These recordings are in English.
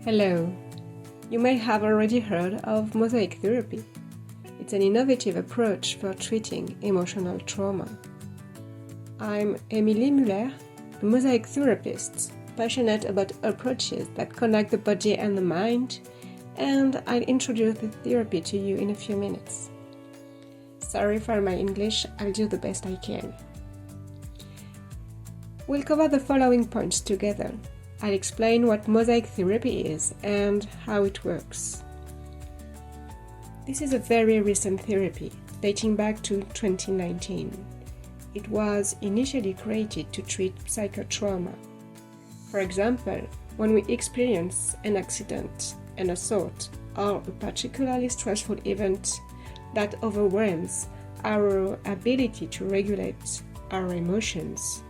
Hello. You may have already heard of MOSAIC therapy. It's an innovative approach for treating emotional trauma. I'm Emilie Muller, a MOSAIC therapist, passionate about approaches that connect the body and the mind, and I'll introduce the therapy to you in a few minutes. Sorry for my English, I'll do the best I can. We'll cover the following points together. I'll explain what MOSAIC therapy is and how it works. This is a very recent therapy, dating back to 2019. It was initially created to treat psychotrauma. For example, when we experience an accident, an assault, or a particularly stressful event that overwhelms our ability to regulate our emotions,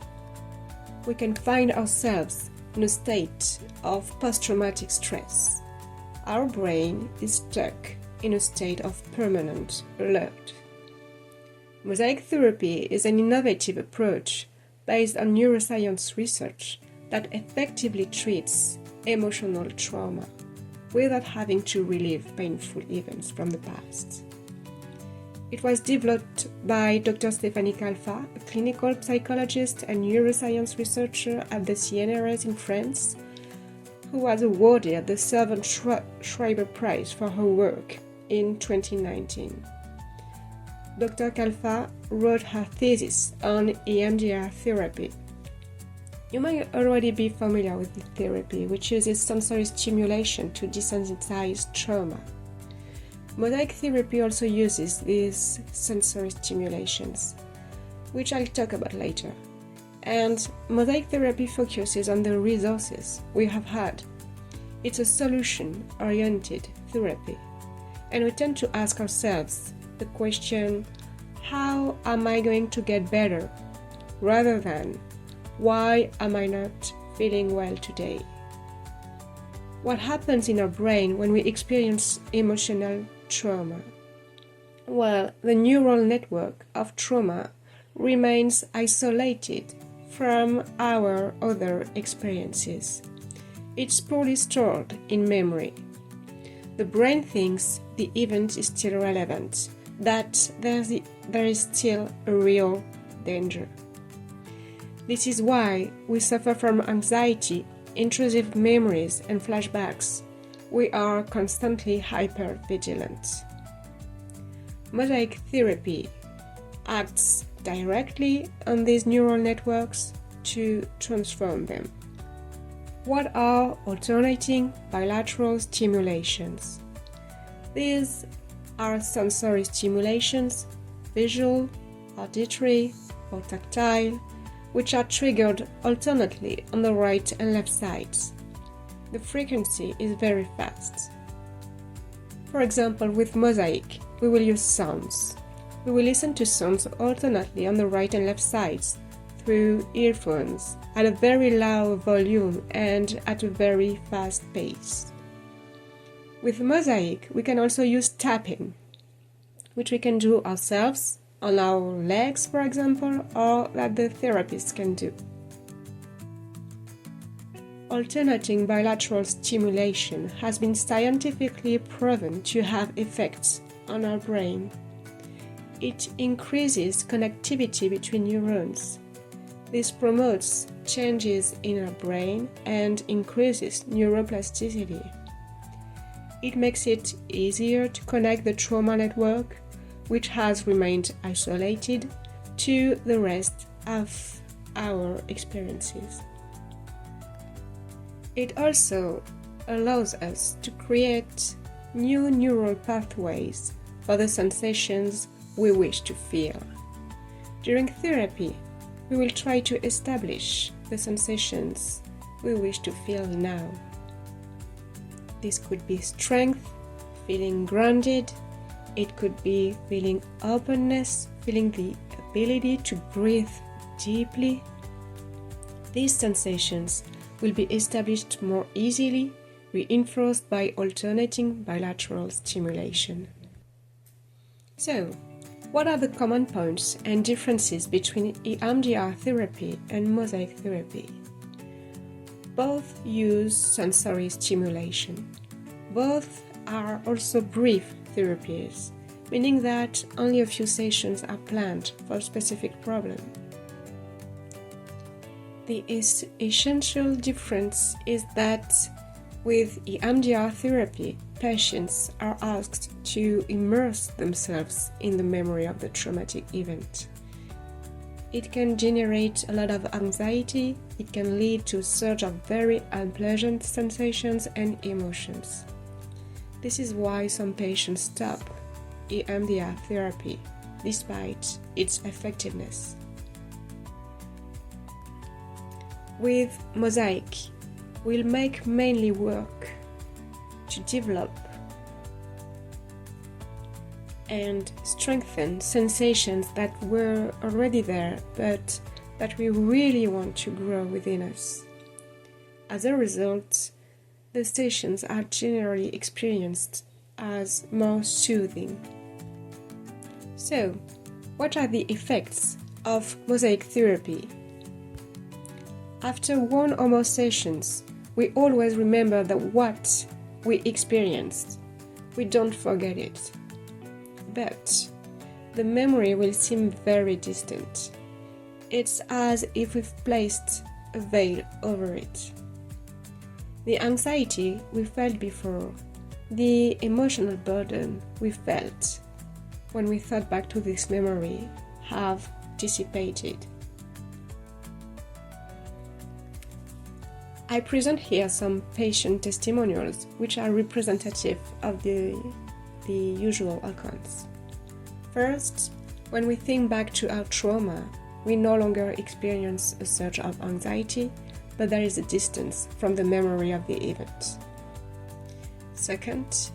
we can find ourselves in a state of post-traumatic stress. Our brain is stuck in a state of permanent alert. MOSAIC therapy is an innovative approach based on neuroscience research that effectively treats emotional trauma without having to relive painful events from the past. It was developed by Dr. Stéphanie Calfa, a clinical psychologist and neuroscience researcher at the CNRS in France, who was awarded the Servan Schreiber Prize for her work in 2019. Dr. Calfa wrote her thesis on EMDR therapy. You may already be familiar with the therapy, which uses sensory stimulation to desensitize trauma. MOSAIC therapy also uses these sensory stimulations, which I'll talk about later. And MOSAIC therapy focuses on the resources we have had. It's a solution-oriented therapy, and we tend to ask ourselves the question, how am I going to get better? Rather than, why am I not feeling well today? What happens in our brain when we experience emotional trauma? Well, the neural network of trauma remains isolated from our other experiences. It's poorly stored in memory. The brain thinks the event is still relevant, that there is still a real danger. This is why we suffer from anxiety, intrusive memories, and flashbacks. We are constantly hyper-vigilant. MOSAIC therapy acts directly on these neural networks to transform them. What are alternating bilateral stimulations? These are sensory stimulations, visual, auditory, or tactile, which are triggered alternately on the right and left sides. The frequency is very fast. For example, with MOSAIC, we will use sounds. We will listen to sounds alternately on the right and left sides through earphones at a very loud volume and at a very fast pace. With MOSAIC, we can also use tapping, which we can do ourselves on our legs, for example, or that the therapist can do. Alternating bilateral stimulation has been scientifically proven to have effects on our brain. It increases connectivity between neurons. This promotes changes in our brain and increases neuroplasticity. It makes it easier to connect the trauma network, which has remained isolated, to the rest of our experiences. It also allows us to create new neural pathways for the sensations we wish to feel. During therapy, we will try to establish the sensations we wish to feel now. This could be strength, feeling grounded. It could be feeling openness, feeling the ability to breathe deeply. These sensations will be established more easily, reinforced by alternating bilateral stimulation. So, what are the common points and differences between EMDR therapy and MOSAIC therapy? Both use sensory stimulation. Both are also brief therapies, meaning that only a few sessions are planned for a specific problem. The essential difference is that with EMDR therapy, patients are asked to immerse themselves in the memory of the traumatic event. It can generate a lot of anxiety. It can lead to a surge of very unpleasant sensations and emotions. This is why some patients stop EMDR therapy despite its effectiveness. With MOSAIC, we'll make mainly work to develop and strengthen sensations that were already there, but that we really want to grow within us. As a result, the sessions are generally experienced as more soothing. So, what are the effects of MOSAIC therapy? After one or more sessions, we always remember what we experienced. We don't forget it. But the memory will seem very distant. It's as if we've placed a veil over it. The anxiety we felt before, the emotional burden we felt when we thought back to this memory have dissipated. I present here some patient testimonials which are representative of the usual accounts. First, when we think back to our trauma, we no longer experience a surge of anxiety, but there is a distance from the memory of the event. Second,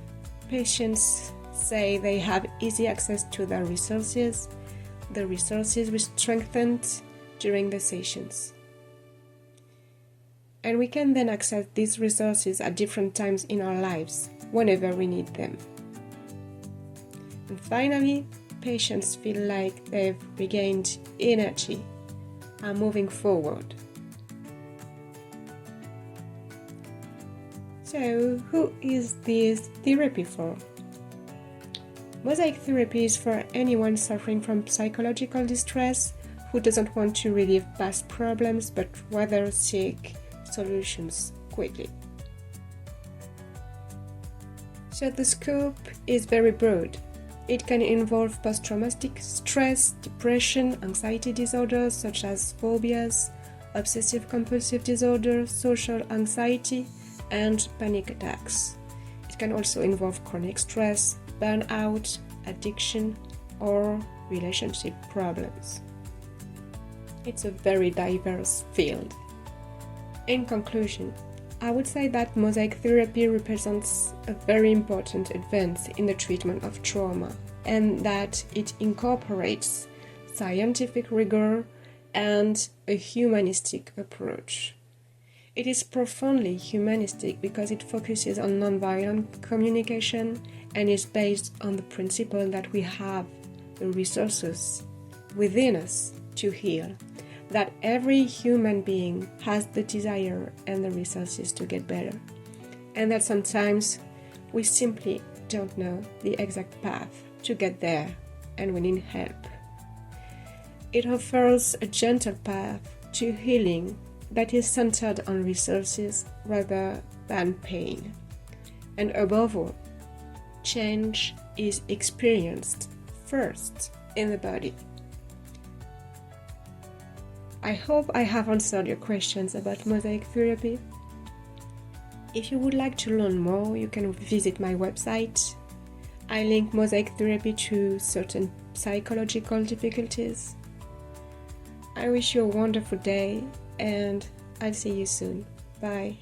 patients say they have easy access to their resources. The resources were strengthened during the sessions. And we can then access these resources at different times in our lives, whenever we need them. And finally, patients feel like they've regained energy and moving forward. So, who is this therapy for? MOSAIC therapy is for anyone suffering from psychological distress who doesn't want to relive past problems but rather seek solutions quickly. So the scope is very broad. It can involve post-traumatic stress, depression, anxiety disorders such as phobias, obsessive-compulsive disorder, social anxiety, and panic attacks. It can also involve chronic stress, burnout, addiction, or relationship problems. It's a very diverse field. In conclusion, I would say that MOSAIC therapy represents a very important advance in the treatment of trauma, and that it incorporates scientific rigor and a humanistic approach. It is profoundly humanistic because it focuses on nonviolent communication and is based on the principle that we have the resources within us to heal, that every human being has the desire and the resources to get better, and that sometimes we simply don't know the exact path to get there and we need help. It offers a gentle path to healing that is centered on resources rather than pain. And above all, change is experienced first in the body. I hope I have answered your questions about MOSAIC therapy. If you would like to learn more, you can visit my website. I link MOSAIC therapy to certain psychological difficulties. I wish you a wonderful day, and I'll see you soon. Bye.